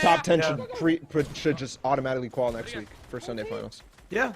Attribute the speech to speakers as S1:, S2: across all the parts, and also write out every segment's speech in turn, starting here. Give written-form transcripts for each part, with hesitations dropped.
S1: top 10 should just automatically qual next week for Sunday finals.
S2: Yeah.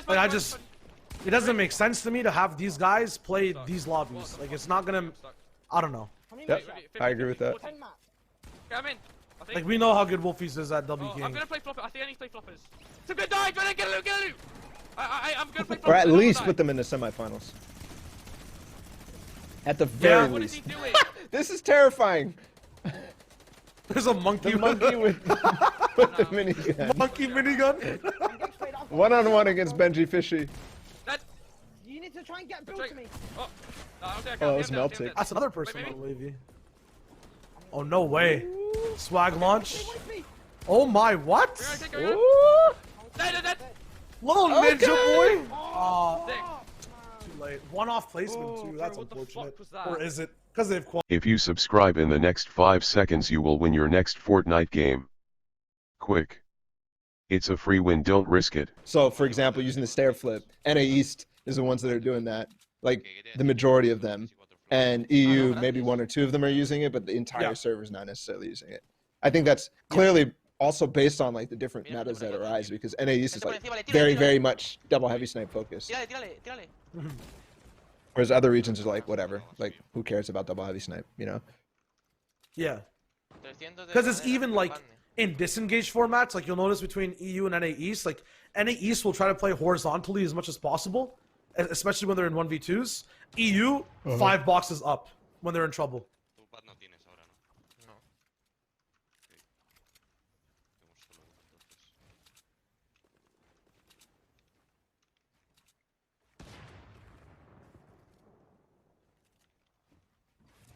S2: Like, it doesn't make sense to me to have these guys play these lobbies. Like, it's not gonna, I don't know.
S1: Yep, I agree with that.
S2: Like, we know how good Wolfies is at W King.
S3: I'm gonna play floppers. I think I need to play floppers. Some good dive, get a loot, get a loot. I'm gonna play floppers.
S1: Or at least put them in the semifinals. At the very least.
S3: What is he doing?
S1: This is terrifying.
S2: There's a monkey.
S1: The monkey with the minigun.
S2: Monkey minigun.
S1: One-on-one against Benji Fishy.
S4: You need to try and get built to me.
S1: Oh, it's melting.
S2: That's another person on wavy. Oh, no way. Swag launch. Oh my, what? Little ninja boy. Too late. One-off placement too. That's unfortunate. Or is it? Because they've
S5: If you subscribe in the next 5 seconds, you will win your next Fortnite game. Quick. It's a free win, don't risk it.
S1: So, for example, using the stair flip, NA East is the ones that are doing that. Like, the majority of them. And EU, maybe 1 or 2 of them are using it, but the entire server is not necessarily using it. I think that's clearly also based on, like, the different metas that arise, because NA East is, like, very, very much double heavy snipe focused. Whereas other regions are like, whatever. Like, who cares about double heavy snipe, you know?
S2: Yeah. Because it's even, like, in disengaged formats, like, you'll notice between EU and NA East, like, NA East will try to play horizontally as much as possible, especially when they're in 1v2s. EU, 5 boxes up when they're in trouble.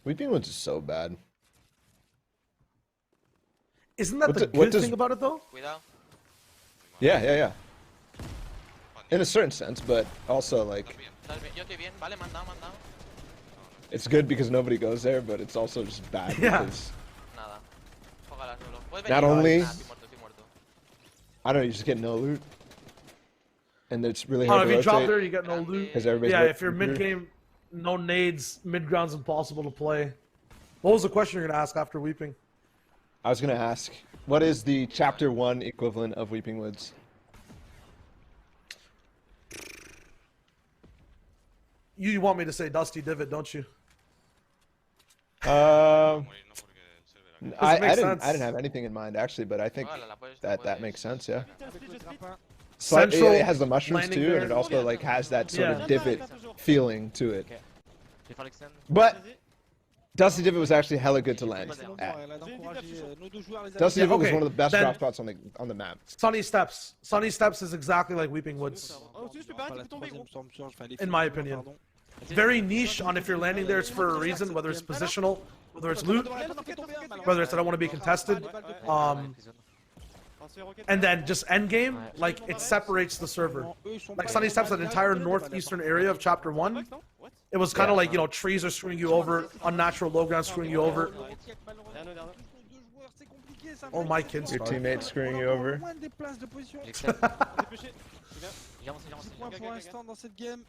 S1: Weeping Woods is so bad.
S2: Isn't that the good thing about it, though?
S1: Yeah. In a certain sense, but also, like, it's good because nobody goes there, but it's also just bad because not only, I don't know, you just get no loot, and it's really hard to rotate.
S2: If you drop there, you get no loot.
S1: Yeah,
S2: if you're mid-game, no nades, mid-ground's impossible to play. What was the question you're going to ask after Weeping?
S1: I was going to ask, what is the Chapter 1 equivalent of Weeping Woods?
S2: You want me to say Dusty Divot, don't you?
S1: I didn't have anything in mind, actually, but I think that makes sense, yeah. Central, it has the mushrooms too, and it also like has that sort of divot feeling to it. But Dusty Divot was actually hella good to land at. Dusty Divot was one of the best drop spots on the map.
S2: Sunny Steps. Sunny Steps is exactly like Weeping Woods, in my opinion. Very niche on if you're landing there, it's for a reason, whether it's positional, whether it's loot, whether it's I don't want to be contested. And then just endgame, like, it separates the server. Like, Sunny Steps, that entire northeastern area of Chapter 1, it was kind of like, you know, trees are screwing you over, unnatural low ground screwing you over. Oh, my kids.
S1: Your teammate screwing you over.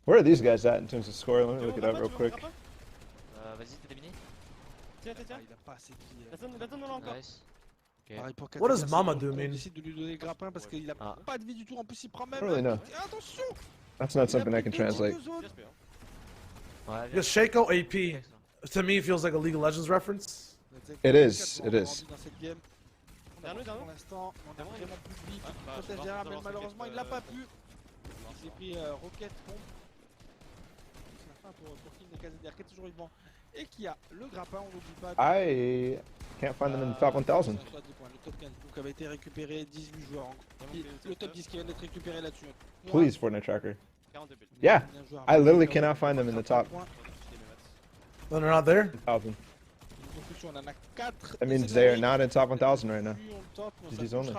S1: Where are these guys at in terms of score? Let me look it up real quick.
S2: What does Mama do mean?
S1: I don't really know. That's not something I can translate.
S2: Because Shaco AP, to me, feels like a League of Legends reference.
S1: It is, it is. I can't find them in the top 1,000. Please, Fortnite tracker. Yeah, I literally cannot find them in the top.
S2: Well, they're not there?
S1: 1,000. That means they are not in top 1,000 right now. GG's only.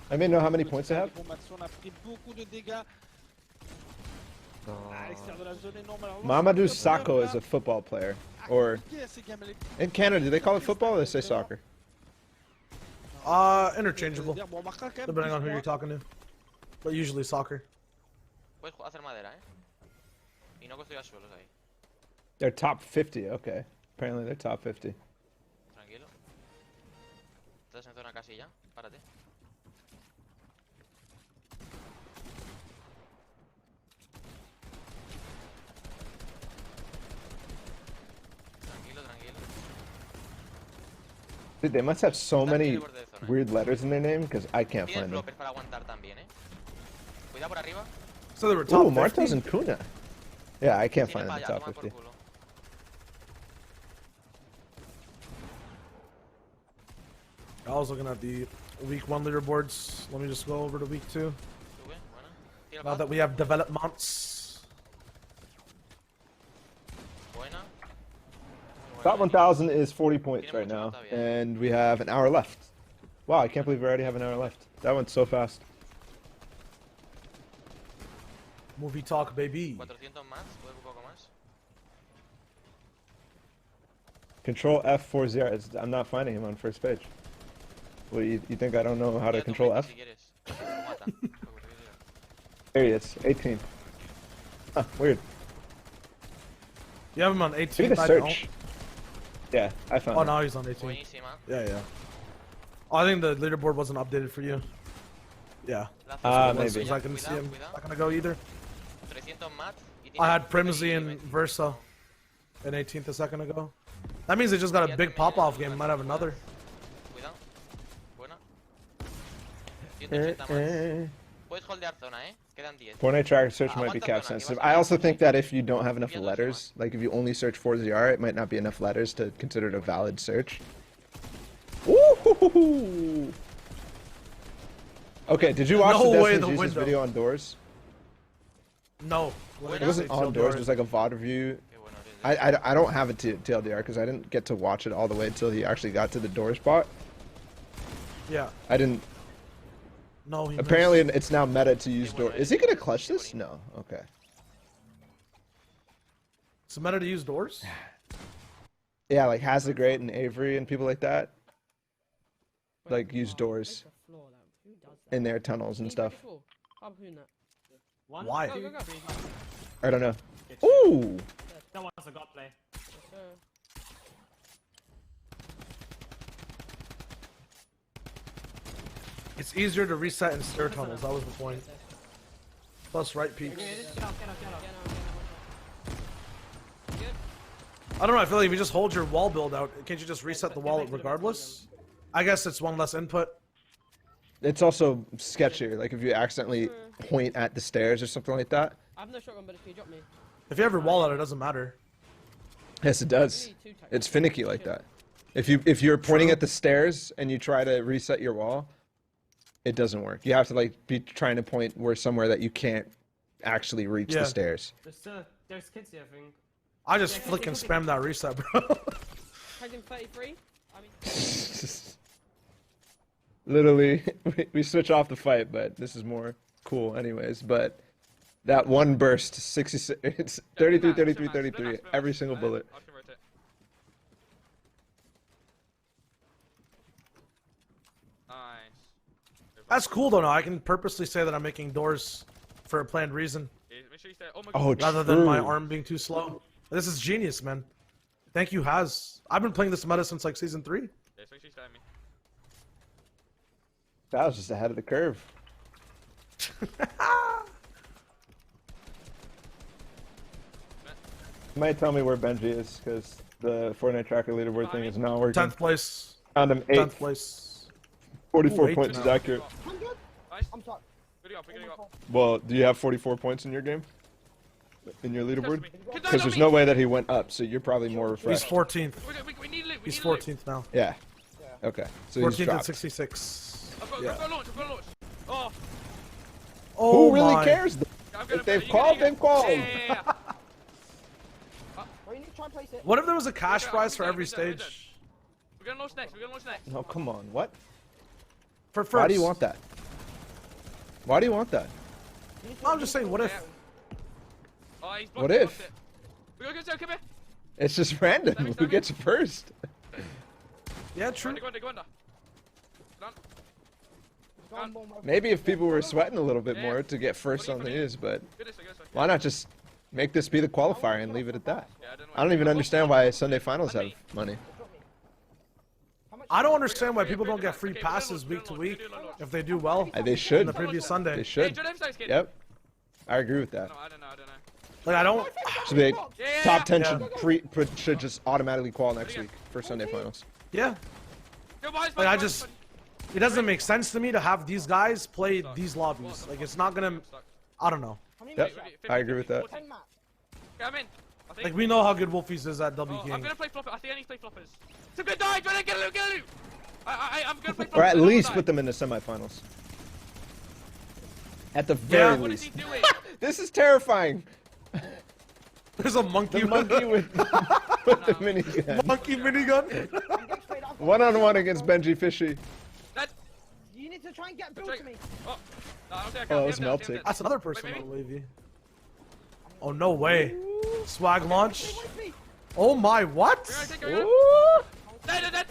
S1: I mean, know how many points they have? Mamadou Sakho is a football player. Or, in Canada, do they call it football or they say soccer?
S2: Interchangeable, depending on who you're talking to. But usually soccer.
S1: They're top 50, okay. Apparently they're top 50.
S3: Tranquilo. Estás en zona casi ya. Párate. Tranquilo, tranquilo.
S1: Dude, they must have so many weird letters in their name because I can't find them.
S3: Para aguantar también, Cuidado por arriba.
S2: So they were top 50?
S1: Martos and Kuna. Yeah, I can't find them in the top 50.
S2: I was looking at the week 1 leaderboards. Let me just go over to week 2. Now that we have developments.
S1: Top 1000 is 40 points right now, and we have an hour left. Wow, I can't believe we already have an hour left. That went so fast.
S2: Movie talk, baby.
S1: Control F40. I'm not finding him on first page. What, you think I don't know how to control F? There he is, 18. Huh, weird.
S2: You have him on 18.
S1: Give me the search. Yeah, I found him.
S2: Oh, now he's on 18. Yeah. Oh, I think the leaderboard wasn't updated for you. Yeah.
S1: Maybe.
S2: I couldn't see him. Not gonna go either. I had Primzy and Versa in 18th a second ago. That means they just got a big pop-off game. Might have another.
S1: Fortnite tracker search might be cap sensitive. I also think that if you don't have enough letters, like if you only search 4ZR, it might not be enough letters to consider it a valid search. Ooh. Okay, did you watch the Destiny Jesus video on doors?
S2: No.
S1: It wasn't on doors, it was like a VOD review. I don't have a TLDR because I didn't get to watch it all the way until he actually got to the door spot.
S2: Yeah.
S1: I didn't.
S2: No, he
S1: apparently it's now meta to use door. Is he gonna clutch this? No. Okay.
S2: It's meta to use doors?
S1: Yeah, like Great and Avery and people like that. Like use doors in their tunnels and stuff.
S2: Why?
S1: I don't know. Ooh!
S6: That was a god play.
S2: It's easier to reset in stair tunnels, that was the point. Plus right peaks. I don't know, I feel like if you just hold your wall build out, can't you just reset the wall regardless? I guess it's one less input.
S1: It's also sketchier, like if you accidentally point at the stairs or something like that.
S4: I have no shotgun, but if you drop me.
S2: If you have your wall out, it doesn't matter.
S1: Yes, it does. It's finicky like that. If you're pointing at the stairs and you try to reset your wall, it doesn't work. You have to like be trying to point somewhere that you can't actually reach the stairs.
S6: There's kids here, I think.
S2: I just flick and spam that reset, bro.
S4: Tagging 33. I mean.
S1: Literally, we switch off the fight, but this is more cool anyways. But that one burst, 66, it's 33, 33, 33, every single bullet.
S2: That's cool though. Now I can purposely say that I'm making doors for a planned reason.
S1: Oh,
S2: rather than my arm being too slow. This is genius, man. Thank you, Haz. I've been playing this meta since like season 3.
S1: That was just ahead of the curve. You might tell me where Benji is, because the Fortnite tracker leaderboard thing is not working.
S2: 10th place.
S1: Found him
S2: 10th place.
S1: 44 points is accurate.
S4: I'm sorry.
S1: Well, do you have 44 points in your game? In your leaderboard? Because there's no way that he went up, so you're probably more refreshed.
S2: He's 14th. He's 14th now.
S1: Yeah. Okay. So
S2: 14th and 66. Yeah.
S3: I've got a launch.
S1: Who really cares? If they've called, they've called.
S2: What if there was a cash prize for every stage?
S3: We're gonna launch next.
S1: No, come on. What?
S2: For first.
S1: Why do you want that? Why do you want that?
S2: I'm just saying, what if?
S1: What if?
S3: We gotta go, come here.
S1: It's just random. Who gets first?
S2: Yeah, true.
S1: Maybe if people were sweating a little bit more to get first on these, but why not just Make this be the qualifier and leave it at that.
S3: Yeah,
S1: I don't even understand why Sunday finals have money.
S2: I don't understand why people don't get free passes week to week if they do well.
S1: They should.
S2: On the previous Sunday.
S1: They should. Yep. I agree with that.
S3: I don't know.
S2: Like I don't.
S1: So they top 10
S2: Yeah.
S1: should just automatically qual next week for Sunday finals.
S2: Yeah. Like I just. It doesn't make sense to me to have these guys play these lobbies. Like it's not gonna. I don't know.
S1: Yep. I agree with that.
S3: I'm in.
S2: Like we know how good Wolfies is at W King.
S3: I'm gonna play floppers. I think I need to play floppers. Some good dive. Get a loot. I'm gonna play floppers.
S1: Or at least put them in the semifinals. At the very
S3: What is
S1: least.
S3: he doing?
S1: This is terrifying.
S2: There's a monkey.
S1: The monkey with the minigun.
S2: Monkey minigun.
S1: One-on-one against Benji Fishy.
S4: You need to try and get built to me.
S3: Oh, no, I don't think I can.
S1: Oh, it's melting.
S2: That's another person
S3: Wait,
S2: on wavy. Oh no way. Swag launch. Oh my what?
S3: Dead.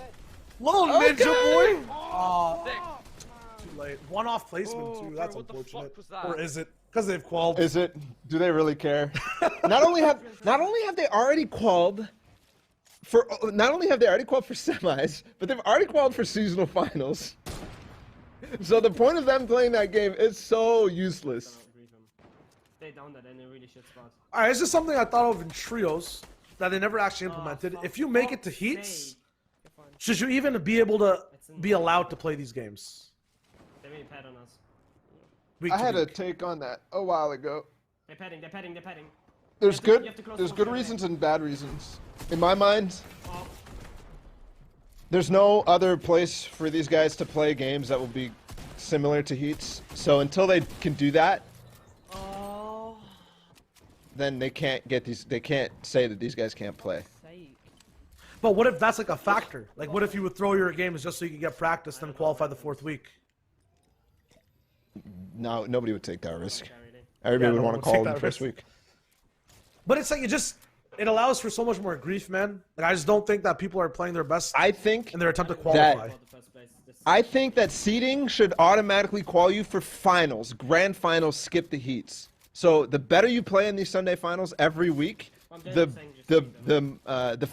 S2: Little ninja boy.
S3: Sick.
S2: Too late. One off placement too. That's
S3: bro, what the
S2: unfortunate.
S3: fuck was that?
S2: Or is it? Because they've qualified.
S1: Is it? Do they really care? Not only have they already qualified for semis, but they've already qualified for seasonal finals. So the point of them playing that game is so useless.
S6: Stay down there in a really shit spot.
S2: Alright, this is something I thought of in trios that they never actually implemented. If you make it to heats, should you even be able to be allowed to play these games?
S6: They made pet on us.
S2: Week
S1: I
S2: to
S1: had a
S2: week.
S1: take on that a while ago.
S6: They're petting.
S1: There's
S6: You have to close
S1: there's
S6: the
S1: good
S6: door.
S1: reasons and bad reasons. In my mind,
S6: Oh,
S1: there's no other place for these guys to play games that will be similar to heats. So until they can do that, then they can't get these. They can't say that these guys can't play.
S2: But what if that's like a factor? Like what if you would throw your games just so you could get practice and qualify the 4th week?
S1: No, nobody would take that risk.
S6: really.
S1: Everybody
S2: Yeah,
S1: would
S2: no
S1: want
S2: one
S1: to
S2: would
S1: call
S2: take
S1: in the
S2: that
S1: first
S2: risk.
S1: week.
S2: But it's like it allows for so much more grief, man. Like I just don't think that people are playing their best
S1: I think
S2: in their attempt to qualify.
S6: The first place.
S1: I think that seeding should automatically qual you for finals, grand finals. Skip the heats. So the better you play in these Sunday finals every week, the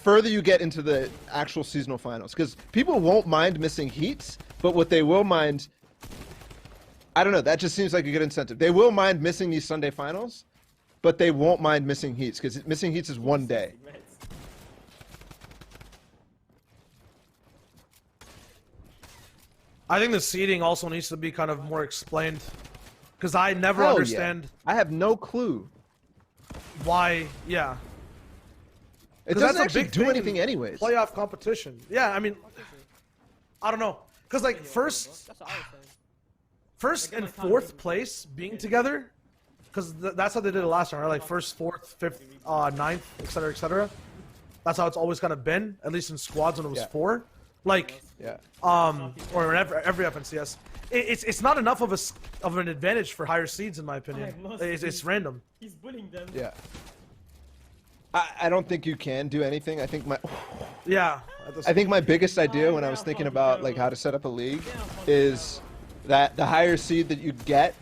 S1: further you get into the actual seasonal finals. Because people won't mind missing heats, but what they will mind, I don't know. That just seems like a good incentive. They will mind missing these Sunday finals, but they won't mind missing heats because missing heats is one day.
S2: I think the seeding also needs to be kind of more explained. Because I never
S1: Hell yeah.
S2: understand
S1: I have no clue.
S2: why, yeah.
S1: It
S2: 'Cause
S1: doesn't
S2: that's a
S1: actually
S2: big
S1: do
S2: thing in
S1: anything anyways.
S2: Playoff competition. Yeah, I mean, I don't know. Because like first
S4: That's what I was saying.
S2: First and fourth place being together, because that's how they did it last time, right? Like first, fourth, fifth, ninth, etc., etc. That's how it's always kind of been, at least in squads when it was
S1: Yeah.
S2: 4. Like,
S1: Yeah.
S2: or in every FNCS. It's not enough of an advantage for higher seeds, in my opinion. It's random.
S6: He's bullying them.
S1: Yeah. I don't think you can do anything. I think my biggest idea when I was thinking about like how to set up a league is that the higher seed that you get,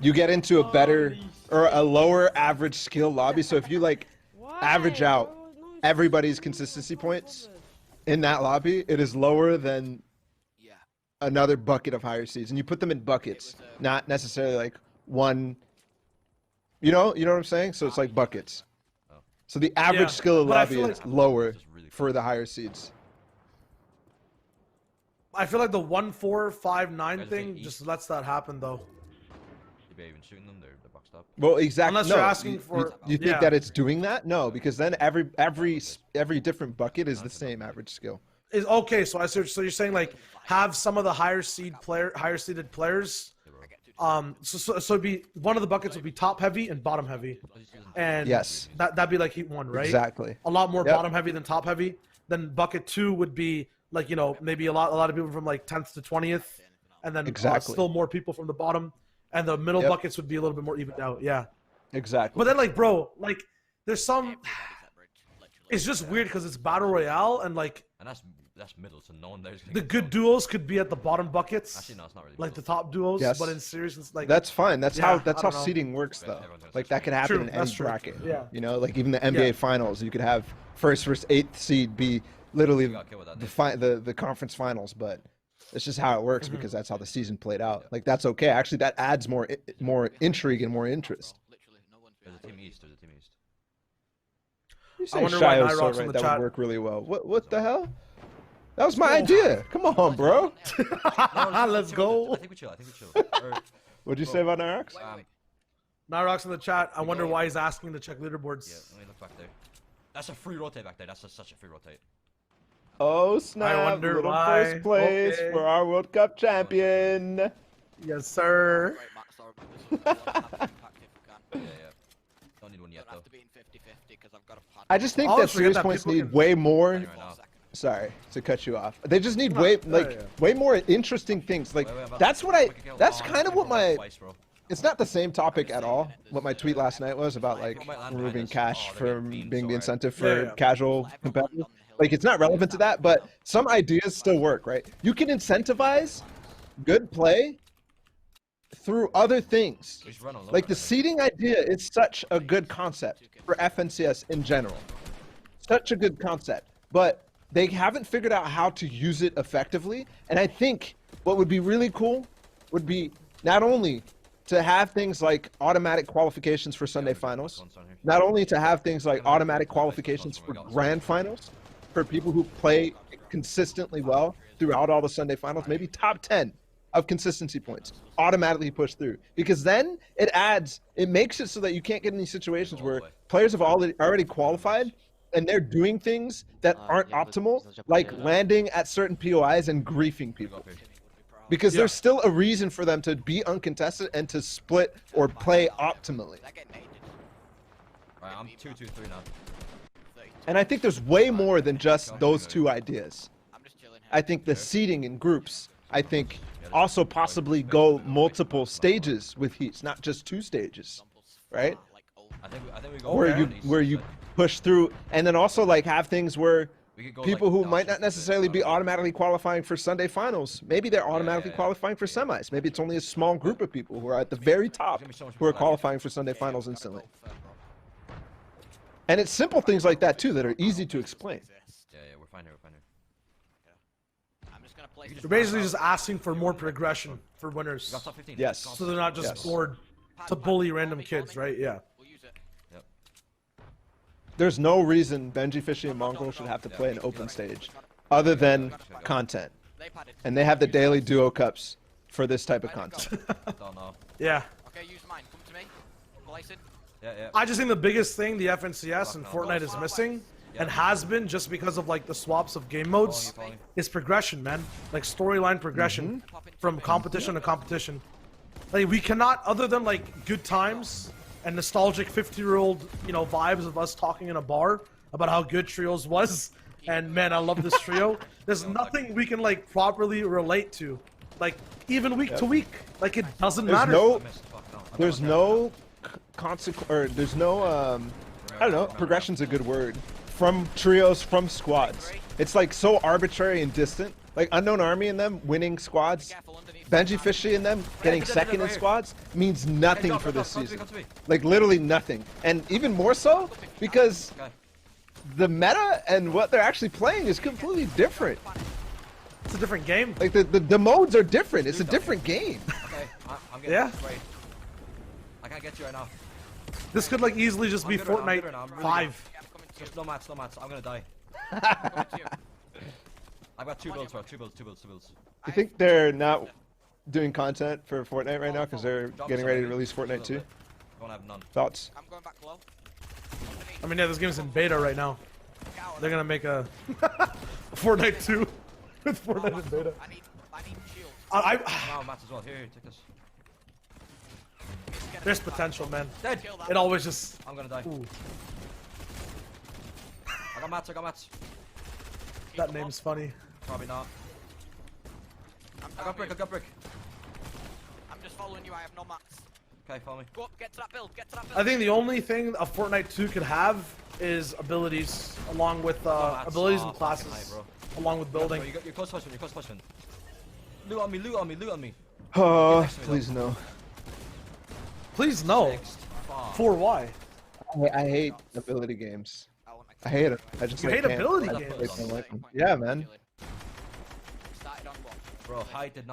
S1: you get into a better or a lower average skill lobby. So if you like average out everybody's consistency points in that lobby, it is lower than another bucket of higher seeds, and you put them in buckets, not necessarily like one. You know what I'm saying? So it's like buckets. So the average skill of
S2: but I
S1: lobby
S2: feel
S1: is
S2: like-
S1: lower for the higher seeds.
S2: I feel like the 1, 4, 5, 9 thing just lets that happen, though.
S7: Even shooting them, they're boxed up.
S1: Well, exactly.
S2: Unless
S1: no,
S2: you're asking for-
S1: you think
S2: yeah.
S1: that it's doing that? No, because then every different bucket is the same average skill.
S2: Is okay. So so you're saying like have some of the higher seeded players. So it'd be one of the buckets would be top heavy and bottom heavy, and
S1: Yes.
S2: that'd be like heat 1, right?
S1: Exactly.
S2: A lot more
S1: Yep.
S2: bottom heavy than top heavy. Then bucket 2 would be like maybe a lot of people from like 10th to 20th, and then
S1: Exactly.
S2: still more people from the bottom, and the middle
S1: Yep.
S2: buckets would be a little bit more evened out. Yeah.
S1: Exactly.
S2: But then like bro, like there's some. It's just weird because it's battle royale and like.
S7: And that's middle, so no one there's gonna
S2: the good duos could be at the bottom buckets.
S7: Actually, no, it's not really.
S2: Like the top duos,
S1: Yes.
S2: but in series, it's like.
S1: That's fine. That's
S2: Yeah,
S1: how
S2: know.
S1: seeding works, though. Like that could happen
S2: True,
S1: in any
S2: that's true.
S1: bracket.
S2: Yeah.
S1: You know, like even the NBA finals, you could have first versus 8th seed be literally the conference finals, but it's just how it works because that's how the season played out. Like that's okay. Actually, that adds more intrigue and more interest.
S7: There's a team east. There's a team east.
S1: You say
S2: I wonder why
S1: Shio's
S2: Nyrox
S1: so
S2: in
S1: right,
S2: the
S1: that
S2: chat.
S1: would work really well. What the hell? That was my idea. Come on, bro.
S2: Let's go.
S7: I think we chill. Or,
S1: What'd you say about Nyrox?
S2: Nyrox in the chat. I wonder why he's asking to check leaderboards.
S7: yeah, let me look back there. That's a free rotate back there. That's such a free rotate.
S1: Oh snap!
S2: I wonder
S1: Little
S2: why.
S1: first place
S2: Okay.
S1: for our World Cup champion.
S2: Yes, sir.
S7: Yeah. Don't need one yet though.
S1: I just think
S2: I'll
S1: that
S2: forget
S1: series
S2: that
S1: points
S2: people
S1: need
S2: can-
S1: way more.
S7: Right now.
S1: Sorry to cut you off. They just need way more interesting things. Like that's what that's kind of what my. It's not the same topic at all. What my tweet last night was about, like removing cash from being the incentive for casual competitors. Like it's not relevant to that, but some ideas still work, right? You can incentivize good play through other things. Like the seeding idea is such a good concept for FNCS in general. Such a good concept, but they haven't figured out how to use it effectively. And I think what would be really cool would be not only to have things like automatic qualifications for Sunday finals, not only to have things like automatic qualifications for grand finals, for people who play consistently well throughout all the Sunday finals, maybe top 10 of consistency points automatically push through, because then it makes it so that you can't get in these situations where players have already qualified and they're doing things that aren't optimal, like landing at certain POIs and griefing people. Because there's still a reason for them to be uncontested and to split or play optimally.
S7: Alright, I'm 2-2-3 now.
S1: And I think there's way more than just those two ideas. I think the seeding in groups, I think also possibly go multiple stages with heats, not just 2 stages, right?
S7: I think we go
S1: Where you push through, and then also like have things where people who might not necessarily be automatically qualifying for Sunday finals, maybe they're automatically qualifying for semis. Maybe it's only a small group of people who are at the very top who are qualifying for Sunday finals instantly. And it's simple things like that too that are easy to explain.
S7: Yeah, we're fine here.
S2: You're basically just asking for more progression for winners.
S7: Top 15.
S1: Yes.
S2: So they're not just bored to bully random kids, right? Yeah.
S1: There's no reason Benji, Fishy, and Mongol should have to play an open stage other than content. And they have the daily duo cups for this type of content.
S7: Don't know.
S2: Yeah.
S3: Okay, use mine. Come to me. Blyson.
S7: Yeah.
S2: I just think the biggest thing the FNCS and Fortnite is missing, and has been just because of like the swaps of game modes, is progression, man. Like storyline progression from competition to competition. Like we cannot, other than like good times and nostalgic 50-year-old, vibes of us talking in a bar about how good Trios was, and man, I love this trio. There's nothing we can like properly relate to, like even week to week. Like it doesn't matter.
S1: There's no consequence, or there's no I don't know. Progression's a good word. From trios, from squads. It's like so arbitrary and distant. Like Unknown Army and them winning squads, Benji Fishy and them getting second in squads means nothing for this season. Like literally nothing. And even more so because the meta and what they're actually playing is completely different.
S2: It's a different game.
S1: Like the modes are different. It's a different game.
S7: Okay, I'm getting
S2: Yeah.
S7: this right. I can't get you right now.
S2: This could like easily just be Fortnite 5.
S7: Just no mats. I'm gonna die. I've got 2 builds, bro. 2 builds.
S1: You think they're not doing content for Fortnite right now because they're getting ready to release Fortnite 2?
S7: Don't have none.
S1: Thoughts?
S3: I'm going back low.
S2: I mean, yeah, this game's in beta right now. They're gonna make a Fortnite 2 with Fortnite in beta.
S3: I need shields.
S7: Oh, mats as well. Here, take this.
S2: There's potential, man.
S7: Dead.
S2: It always just.
S7: I'm gonna die.
S2: Ooh,
S7: I got mats.
S2: that name's funny.
S7: Probably not. I got brick.
S3: I'm just following you. I have no mats.
S7: Okay, follow me.
S3: Go up. Get to that build.
S2: I think the only thing a Fortnite 2 could have is abilities, along with abilities and classes, along with building.
S7: Bro, you're close question, you're close question. Loot on me, loot on me, loot on me.
S1: Oh, please no.
S2: Please no.
S7: Next. Fuck.
S2: For why?
S1: I hate ability games. I hate it. I just
S2: You
S1: like,
S2: hate
S1: can't.
S2: ability
S1: I
S2: games?
S1: just don't like them. Yeah, man.
S7: Bro, Hyde did not